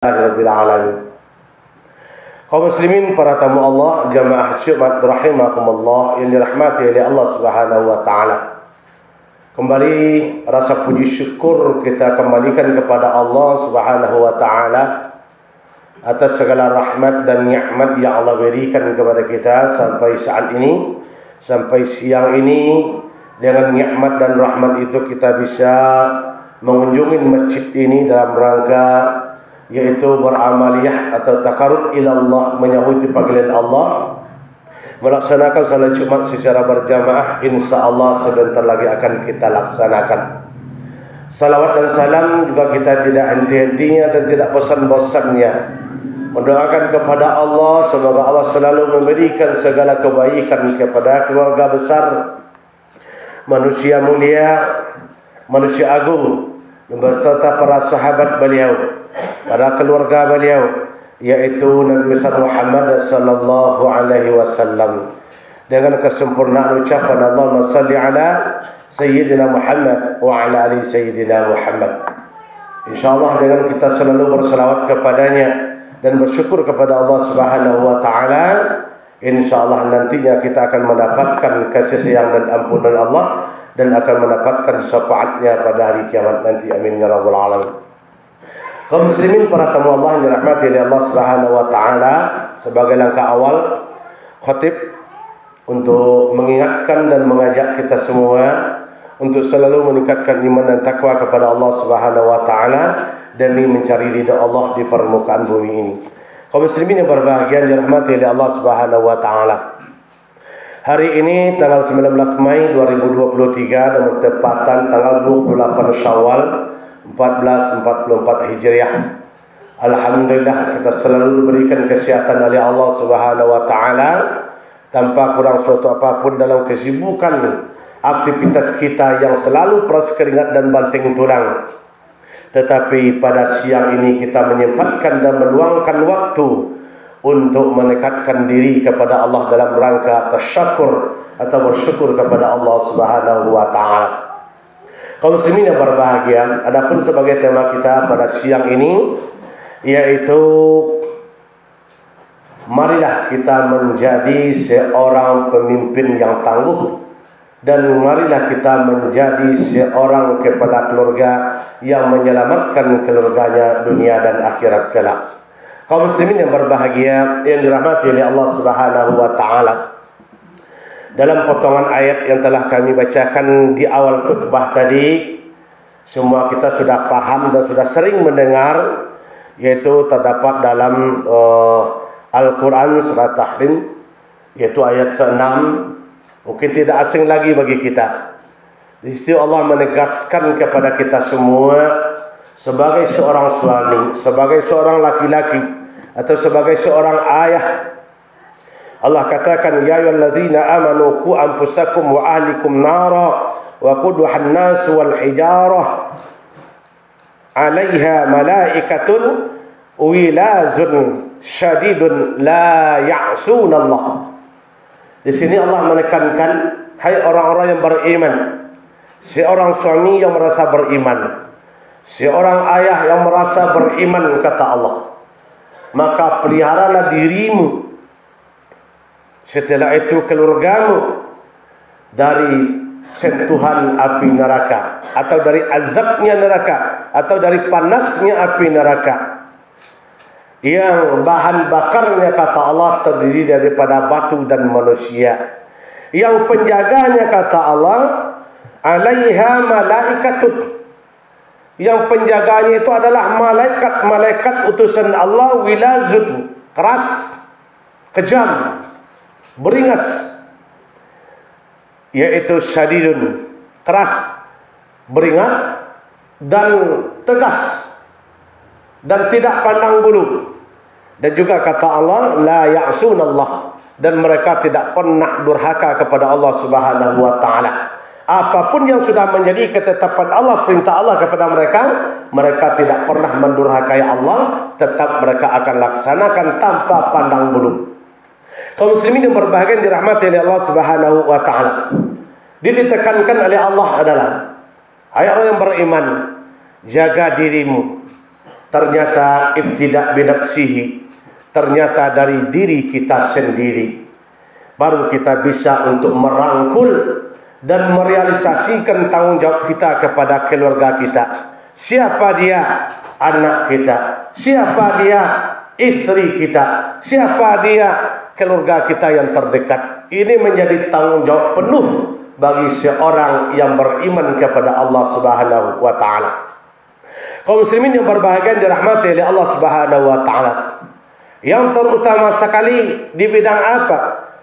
Rabbil alamin. Kaum muslimin, para tamu Allah, jamaah Jumat rahimakumullah yang dirahmati oleh Allah Subhanahu wa taala. Kembali rasa puji syukur kita kembalikan kepada Allah Subhanahu wa taala atas segala rahmat dan nikmat yang Allah berikan kepada kita sampai saat ini, sampai siang ini. Dengan nikmat dan rahmat itu kita bisa mengunjungi masjid ini dalam rangka yaitu beramaliyah atau takarrub ila Allah, menyahut panggilan Allah, melaksanakan salat Jumat secara berjamaah. Insyaallah sebentar lagi akan kita laksanakan. Salawat dan salam juga kita tidak henti-hentinya dan tidak bosan-bosannya mendoakan kepada Allah, semoga Allah selalu memberikan segala kebaikan kepada keluarga besar, manusia mulia, manusia agung, beserta para sahabat beliau, para keluarga beliau, yaitu Nabi besar Muhammad sallallahu alaihi wasallam. Dengan kesempurnaan ucapan Allahumma salli ala Sayyidina Muhammad wa ala ali Sayyidina Muhammad. InsyaAllah dengan kita selalu berselawat kepadanya dan bersyukur kepada Allah Subhanahu wa taala, InsyaAllah nantinya kita akan mendapatkan kasih sayang dan ampunan Allah dan akan mendapatkan syafaatnya pada hari kiamat nanti. Amin ya rabbal alamin. Kaum muslimin, para tamu Allah yang dirahmati oleh Allah Subhanahu wa taala, sebagai langkah awal khatib untuk mengingatkan dan mengajak kita semua untuk selalu meningkatkan iman dan takwa kepada Allah Subhanahu wa taala demi mencari ridha Allah di permukaan bumi ini. Kaum muslimin yang berbahagia yang dirahmati oleh Allah Subhanahu wa taala, hari ini tanggal 19 Mei 2023 dan bertepatan tanggal 28 Syawal 1444 Hijriah. Alhamdulillah, kita selalu diberikan kesehatan oleh Allah Subhanahu wa taala tanpa kurang suatu apapun dalam kesibukan aktivitas kita yang selalu peras keringat dan banting tulang. Tetapi pada siang ini kita menyempatkan dan meluangkan waktu untuk mendekatkan diri kepada Allah dalam rangka tasyakur atau bersyukur kepada Allah Subhanahu wa taala. Kaum muslimin yang berbahagia, adapun sebagai tema kita pada siang ini yaitu marilah kita menjadi seorang pemimpin yang tangguh, dan marilah kita menjadi seorang kepala keluarga yang menyelamatkan keluarganya dunia dan akhirat kelak. Kaum muslimin yang berbahagia yang dirahmati oleh Allah Subhanahu wa taala, dalam potongan ayat yang telah kami bacakan di awal khutbah tadi, semua kita sudah paham dan sudah sering mendengar, yaitu terdapat dalam Al-Quran surat Tahrim, yaitu ayat ke-6. Mungkin tidak asing lagi bagi kita. Di situ Allah menegaskan kepada kita semua sebagai seorang suami, sebagai seorang laki-laki, atau sebagai seorang ayah. Allah katakan, ya ayyuhalladzina amanu qu anfusakum wa ahlikum nara wa quduhan nas wal hijarah 'alaiha malaikatun wilazun syadidun la ya'sunallah. Di sini Allah menekankan, hai orang-orang yang beriman, seorang suami yang merasa beriman, seorang ayah yang merasa beriman, kata Allah, maka peliharalah dirimu, setelah itu keluargamu, dari sentuhan api neraka, atau dari azabnya neraka, atau dari panasnya api neraka, yang bahan bakarnya, kata Allah, terdiri daripada batu dan manusia, yang penjaganya, kata Allah, alaiha malaikatun, yang penjaganya itu adalah malaikat-malaikat utusan Allah, wilazun, keras, kejam, beringas, yaitu syadidun, keras, beringas, dan tegas, dan tidak pandang bulu. Dan juga kata Allah, la ya'sunallah, dan mereka tidak pernah durhaka kepada Allah Subhanahu wa taala. Apapun yang sudah menjadi ketetapan Allah, perintah Allah kepada mereka, mereka tidak pernah mendurhakai Allah, tetap mereka akan laksanakan tanpa pandang bulu. Kaum muslimin yang berbahagia dirahmati oleh Allah Subhanahu wa taala, ditekankan oleh Allah adalah, hai orang yang beriman, jaga dirimu, ternyata ibtida' binafsihi, ternyata dari diri kita sendiri. Baru kita bisa untuk merangkul dan merealisasikan tanggung jawab kita kepada keluarga kita. Siapa dia? Anak kita. Siapa dia? Istri kita. Siapa dia? Keluarga kita yang terdekat. Ini menjadi tanggung jawab penuh bagi seorang yang beriman kepada Allah Subhanahu wa taala. Kaum muslimin yang berbahagia dirahmati oleh Allah Subhanahu wa taala. Yang terutama sekali di bidang apa?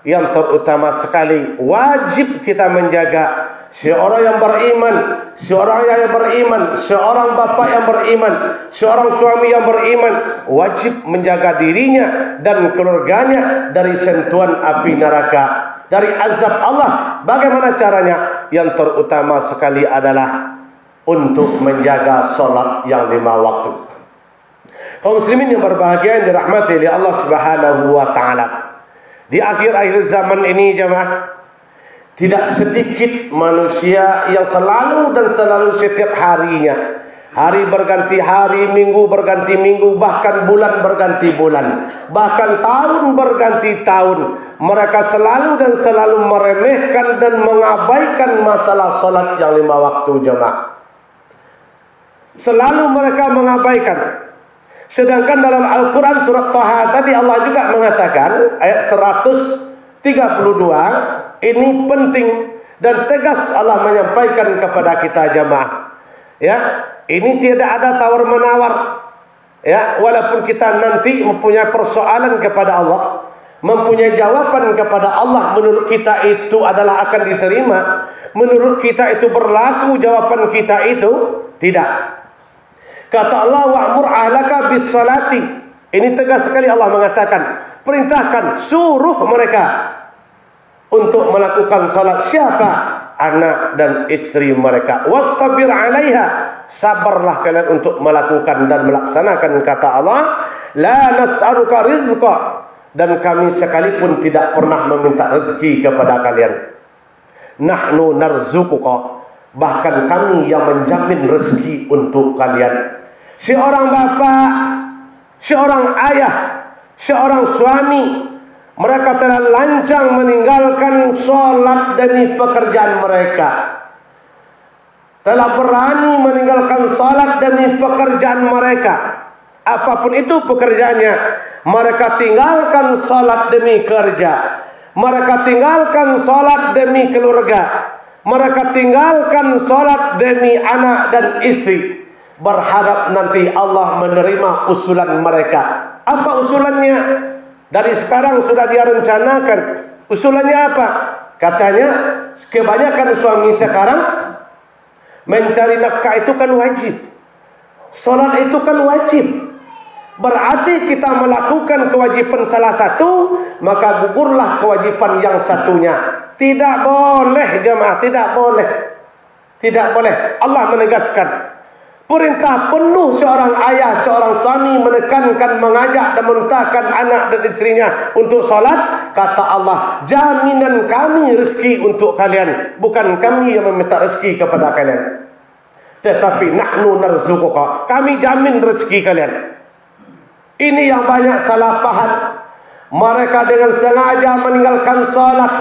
Yang terutama sekali wajib kita menjaga seorang yang beriman, seorang yang beriman, seorang bapak yang beriman, seorang suami yang beriman wajib menjaga dirinya dan keluarganya dari sentuhan api neraka, dari azab Allah. Bagaimana caranya? Yang terutama sekali adalah untuk menjaga solat yang 5 waktu. Kaum muslimin yang berbahagia yang dirahmati oleh Allah Subhanahu wa taala. Di akhir-akhir zaman ini jemaah, tidak sedikit manusia yang selalu dan selalu setiap harinya, hari berganti hari, minggu berganti minggu, bahkan bulan berganti bulan, bahkan tahun berganti tahun, mereka selalu dan selalu meremehkan dan mengabaikan masalah salat yang 5 waktu jemaah. Selalu mereka mengabaikan. Sedangkan dalam Al-Quran surat Taha tadi Allah juga mengatakan ayat 132 ini penting dan tegas Allah menyampaikan kepada kita jamaah. Ya, ini tidak ada tawar menawar. Ya, walaupun kita nanti mempunyai persoalan kepada Allah, mempunyai jawaban kepada Allah, menurut kita itu adalah akan diterima, menurut kita itu berlaku jawaban kita itu tidak. Kata Allah, wa'mur ahlaka bis salati. Ini tegas sekali Allah mengatakan, perintahkan, suruh mereka untuk melakukan salat. Siapa? Anak dan istri mereka. Wastabir 'alaiha. Sabarlah kalian untuk melakukan dan melaksanakan. Kata Allah, la nas'aluka rizqa. Dan kami sekalipun tidak pernah meminta rezeki kepada kalian. Nahnu narzuquka. Bahkan kami yang menjamin rezeki untuk kalian. Seorang bapak, seorang ayah, seorang suami, mereka telah lancang meninggalkan solat demi pekerjaan mereka. Telah berani meninggalkan solat demi pekerjaan mereka. Apapun itu pekerjaannya, mereka tinggalkan solat demi kerja. Mereka tinggalkan solat demi keluarga. Mereka tinggalkan solat demi anak dan istri. Berharap nanti Allah menerima usulan mereka. Apa usulannya? Dari sekarang sudah dia rencanakan. Usulannya apa? Katanya kebanyakan suami sekarang mencari nafkah itu kan wajib. Solat itu kan wajib. Berarti kita melakukan kewajiban salah satu, maka gugurlah kewajiban yang satunya. Tidak boleh jemaah, tidak boleh. Tidak boleh. Allah menegaskan. Perintah penuh seorang ayah, seorang suami menekankan, mengajak dan memerintahkan anak dan istrinya untuk salat. Kata Allah, jaminan kami rezeki untuk kalian, bukan kami yang meminta rezeki kepada kalian. Tetapi nahnu narzuquka, kami jamin rezeki kalian. Ini yang banyak salah paham. Mereka dengan sengaja meninggalkan salat,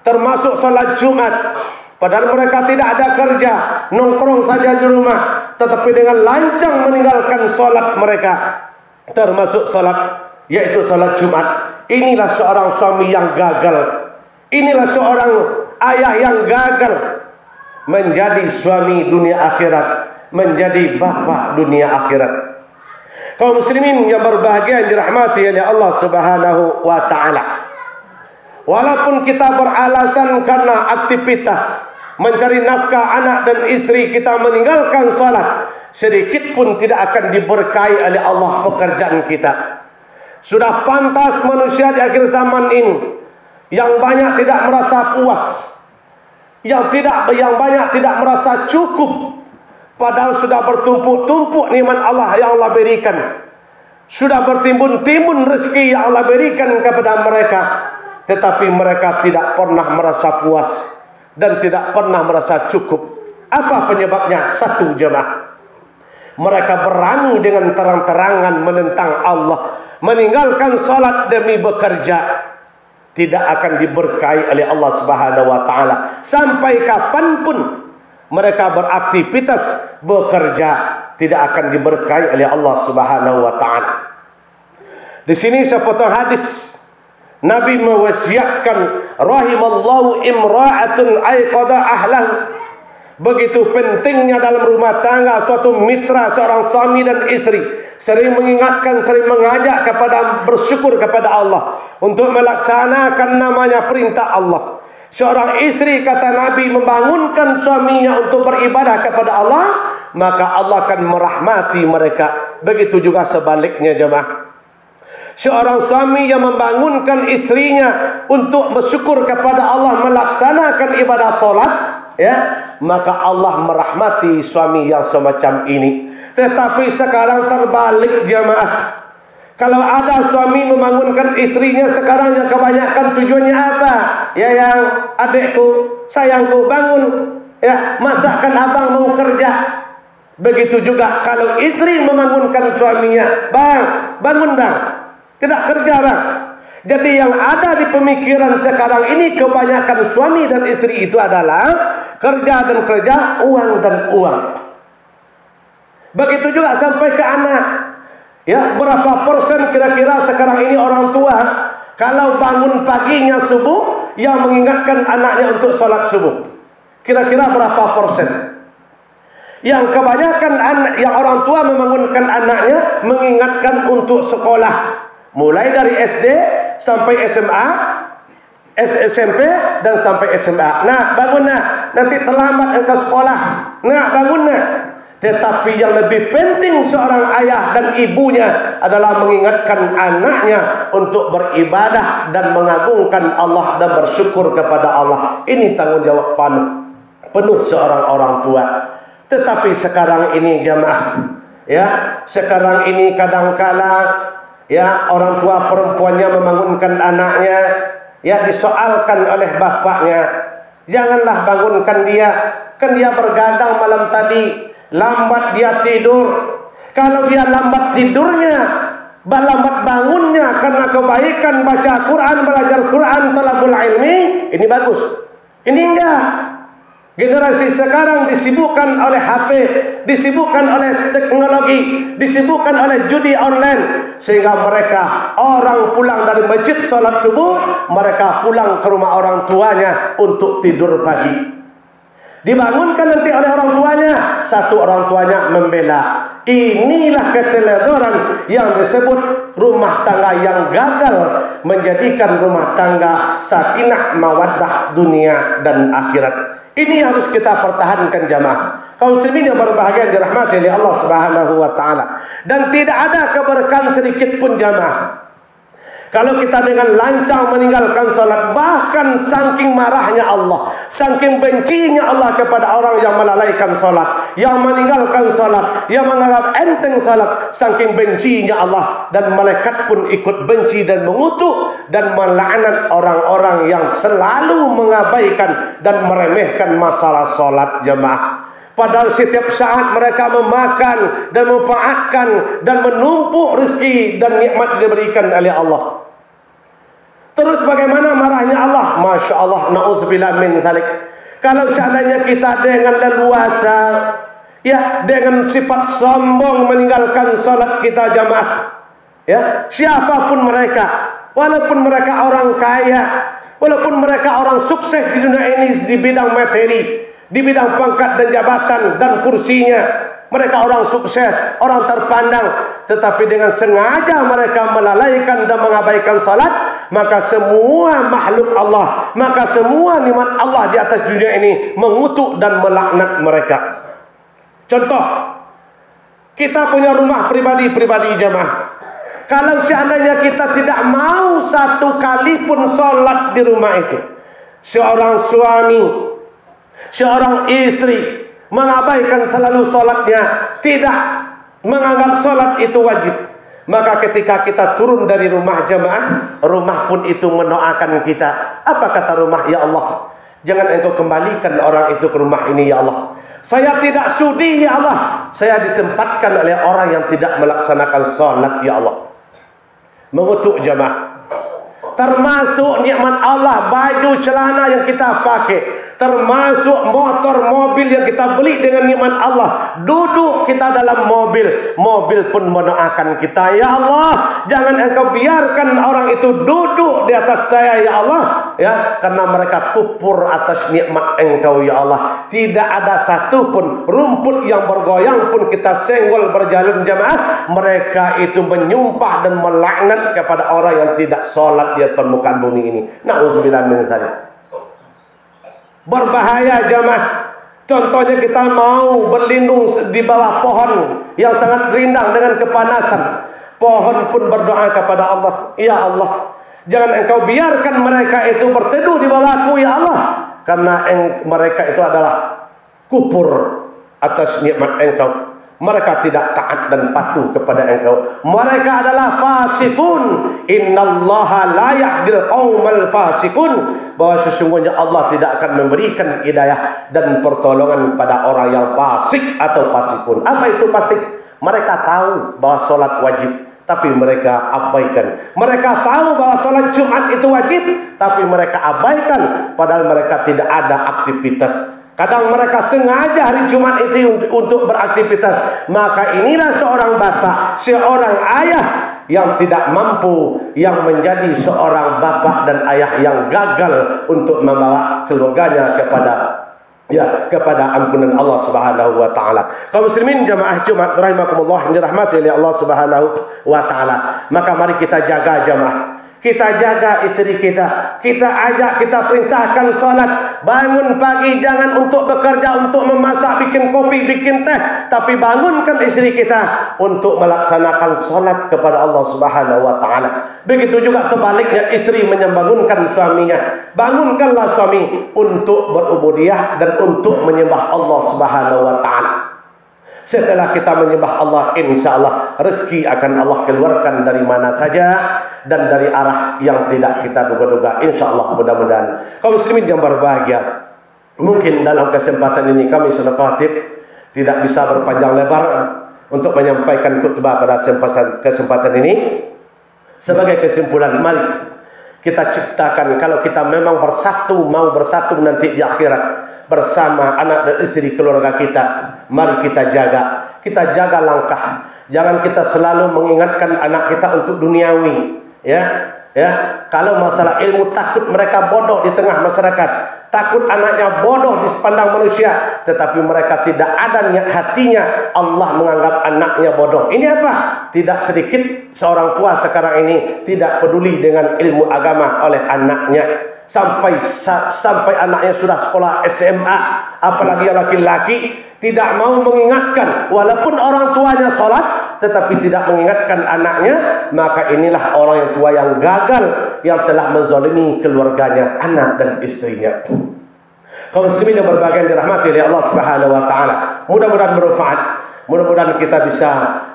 termasuk salat Jumat. Padahal mereka tidak ada kerja, nongkrong saja di rumah. Tetapi dengan lancang meninggalkan salat mereka, termasuk salat, yaitu salat Jumat. Inilah seorang suami yang gagal. Inilah seorang ayah yang gagal menjadi suami dunia akhirat, menjadi bapa dunia akhirat. Kaum muslimin yang berbahagia yang dirahmati oleh Allah Subhanahu wa taala. Walaupun kita beralasan karena aktivitas mencari nafkah anak dan istri, kita meninggalkan salat, sedikit pun tidak akan diberkahi oleh Allah pekerjaan kita. Sudah pantas manusia di akhir zaman ini yang banyak tidak merasa puas, yang banyak tidak merasa cukup. Padahal sudah bertumpuk-tumpuk nikmat Allah yang Allah berikan. Sudah bertimbun-timbun rezeki yang Allah berikan kepada mereka. Tetapi mereka tidak pernah merasa puas dan tidak pernah merasa cukup. Apa penyebabnya? Satu jemaah. mereka berani dengan terang-terangan menentang Allah, meninggalkan salat demi bekerja, tidak akan diberkahi oleh Allah Subhanahu wa taala. Sampai kapanpun mereka beraktivitas bekerja, tidak akan diberkahi oleh Allah Subhanahu wa taala. Di sini sepotong hadis Nabi mewasiatkan, rahimallahu imra'atun aiqada ahlahu. Begitu pentingnya dalam rumah tangga suatu mitra seorang suami dan istri sering mengingatkan, sering mengajak kepada bersyukur kepada Allah untuk melaksanakan namanya perintah Allah. Seorang istri, kata Nabi, membangunkan suaminya untuk beribadah kepada Allah, maka Allah akan merahmati mereka. Begitu juga sebaliknya jemaah. Seorang suami yang membangunkan istrinya untuk bersyukur kepada Allah, melaksanakan ibadah solat, ya, maka Allah merahmati suami yang semacam ini. Tetapi sekarang terbalik jemaah. Kalau ada suami membangunkan istrinya sekarang, yang kebanyakan tujuannya apa? Ya, yang adikku, sayangku, bangun. Ya, masakan abang mau kerja. Begitu juga kalau istri membangunkan suaminya, bang, bangun bang, tidak kerja bang. Jadi yang ada di pemikiran sekarang ini kebanyakan suami dan istri itu adalah kerja dan kerja, uang dan uang. Begitu juga sampai ke anak. Ya, berapa persen kira-kira sekarang ini orang tua kalau bangun paginya subuh yang mengingatkan anaknya untuk sholat subuh? Kira-kira berapa persen? Yang kebanyakan anak, yang orang tua membangunkan anaknya mengingatkan untuk sekolah, mulai dari SD sampai SMA, SMP dan sampai SMA. Nah, bangun nak, nanti terlambat engkau sekolah. Nah, bangun nak. Tetapi yang lebih penting seorang ayah dan ibunya adalah mengingatkan anaknya untuk beribadah dan mengagungkan Allah dan bersyukur kepada Allah. Ini tanggungjawab penuh seorang orang tua. Tetapi sekarang ini jamaah, ya, sekarang ini kadang-kala ya orang tua perempuannya membangunkan anaknya, ya, disoalkan oleh bapaknya, janganlah bangunkan dia, kan dia bergadang malam tadi, lambat dia tidur. Kalau dia lambat tidurnya, lambat bangunnya karena kebaikan baca Quran, belajar Quran, talabul ilmi, ini bagus. Ini enggak. Generasi sekarang disibukkan oleh HP, disibukkan oleh teknologi, disibukkan oleh judi online, sehingga mereka orang pulang dari masjid salat subuh, mereka pulang ke rumah orang tuanya untuk tidur pagi. Dibangunkan nanti oleh orang tuanya, satu orang tuanya membela. Inilah keteledoran yang disebut rumah tangga yang gagal, menjadikan rumah tangga sakinah mawaddah dunia dan akhirat. Ini harus kita pertahankan jamaah. Kaum muslimin yang berbahagia dirahmati oleh Allah Subhanahu wa taala. Dan tidak ada keberkahan sedikit pun jamaah kalau kita dengan lancang meninggalkan salat, bahkan saking marahnya Allah, saking bencinya Allah kepada orang yang melalaikan salat, yang meninggalkan salat, yang menganggap enteng salat, saking bencinya Allah, dan malaikat pun ikut benci dan mengutuk dan melaknat orang-orang yang selalu mengabaikan dan meremehkan masalah salat jemaah. Padahal setiap saat mereka memakan dan memanfaatkan dan menumpuk rezeki dan nikmat yang diberikan oleh Allah. Terus bagaimana marahnya Allah? Masya Allah, na'udzubillah min zalik. Kalau seandainya kita dengan leluasa, ya, dengan sifat sombong meninggalkan salat kita jamaah, ya, siapapun mereka, walaupun mereka orang kaya, walaupun mereka orang sukses di dunia ini di bidang materi, di bidang pangkat dan jabatan dan kursinya, mereka orang sukses, orang terpandang, tetapi dengan sengaja mereka melalaikan dan mengabaikan salat, maka semua makhluk Allah, maka semua nikmat Allah di atas dunia ini mengutuk dan melaknat mereka. Contoh, kita punya rumah pribadi-pribadi jamaah. Kalau seandainya kita tidak mau satu kali pun salat di rumah itu, seorang suami, seorang istri mengabaikan selalu salatnya, tidak menganggap salat itu wajib, maka ketika kita turun dari rumah jamaah, rumah pun itu mendoakan kita. Apa kata rumah? Ya Allah, Jangan engkau kembalikan orang itu ke rumah ini ya Allah. Saya tidak sudi ya Allah. Saya ditempatkan oleh orang yang tidak melaksanakan salat ya Allah. Mengutuk jemaah. Termasuk nikmat Allah, baju celana yang kita pakai, termasuk motor mobil yang kita beli dengan nikmat Allah. Duduk kita dalam mobil, mobil pun mendoakan kita, ya Allah, jangan engkau biarkan orang itu duduk di atas saya ya Allah, ya, karena mereka kufur atas nikmat engkau ya Allah. Tidak ada satu pun rumput yang bergoyang pun kita senggol berjalan jemaah, mereka itu menyumpah dan melaknat kepada orang yang tidak sholat di permukaan bumi ini. Na'udzubillah min dzalik. Berbahaya jemaah. Contohnya kita mau berlindung di bawah pohon yang sangat rindang dengan kepanasan. Pohon pun berdoa kepada Allah, ya Allah, jangan engkau biarkan mereka itu berteduh di bawahku ya Allah, karena mereka itu adalah kufur atas nikmat engkau. Mereka tidak taat dan patuh kepada engkau. Mereka adalah fasikun. Innallaha la yahdil qaumal fasikun. Bahwa sesungguhnya Allah tidak akan memberikan hidayah dan pertolongan pada orang yang fasik atau fasikun. Apa itu fasik? Mereka tahu bahwa sholat wajib, tapi mereka abaikan. Mereka tahu bahwa sholat Jumat itu wajib, tapi mereka abaikan. Padahal mereka tidak ada aktivitas. Kadang mereka sengaja hari Jumat itu untuk beraktivitas. Maka inilah seorang bapak, seorang ayah yang tidak mampu, yang menjadi seorang bapak dan ayah yang gagal untuk membawa keluarganya kepada ampunan Allah Subhanahu wa taala. Kaum muslimin jamaah Jumat rahimakumullah, yang dirahmati oleh Allah Subhanahu wa taala. Maka mari kita jaga jamaah. Kita jaga istri kita. Kita ajak, kita perintahkan salat. Bangun pagi jangan untuk bekerja, untuk memasak, bikin kopi, bikin teh, tapi bangunkan istri kita untuk melaksanakan salat kepada Allah Subhanahu wa taala. Begitu juga sebaliknya, istri membangunkan suaminya. Bangunkanlah suami untuk berubudiyah dan untuk menyembah Allah Subhanahu wa taala. Setelah kita menyembah Allah, insya Allah rezeki akan Allah keluarkan dari mana saja dan dari arah yang tidak kita duga-duga. Insya Allah, mudah-mudahan. Kaum muslimin yang berbahagia, mungkin dalam kesempatan ini kami selaku khatib tidak bisa berpanjang lebar untuk menyampaikan khutbah pada kesempatan ini. Sebagai kesimpulan, mari kita ciptakan, kalau kita memang mau bersatu nanti di akhirat bersama anak dan istri keluarga kita, mari kita jaga langkah. Jangan kita selalu mengingatkan anak kita untuk duniawi, ya. Kalau masalah ilmu, takut mereka bodoh di tengah masyarakat, takut anaknya bodoh di sepandang manusia, tetapi mereka tidak ada niat hatinya Allah menganggap anaknya bodoh. Ini apa? Tidak sedikit seorang tua sekarang ini tidak peduli dengan ilmu agama oleh anaknya. Sampai anaknya sudah sekolah SMA, apalagi yang laki-laki, tidak mau mengingatkan, walaupun orang tuanya sholat, tetapi tidak mengingatkan anaknya. Maka inilah orang yang tua yang gagal, yang telah menzalimi keluarganya, anak dan istrinya. Kaum muslimin yang berbahagia dirahmati oleh Allah Subhanahu wa taala, mudah-mudahan bermanfaat. Mudah-mudahan kita bisa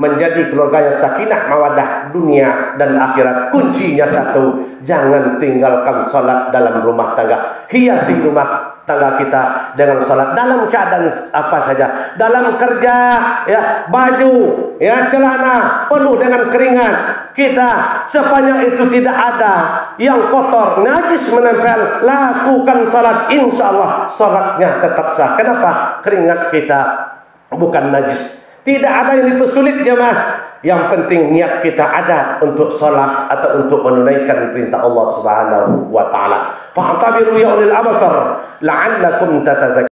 menjadi keluarga yang sakinah mawaddah dunia dan akhirat. Kuncinya satu, jangan tinggalkan salat dalam rumah tangga. Hiasi rumah tangga kita dengan salat dalam keadaan apa saja. Dalam kerja, ya, baju, ya, celana penuh dengan keringat. Kita sepanjang itu tidak ada yang kotor, najis menempel, lakukan salat, insyaallah salatnya tetap sah. Kenapa? Keringat kita bukan najis. Tidak ada yang dipersulit jemaah. Yang penting niat kita ada untuk salat atau untuk menunaikan perintah Allah Subhanahu wa taala. Fa'tabiru ya ulil absar la'allakum tatazakkarun.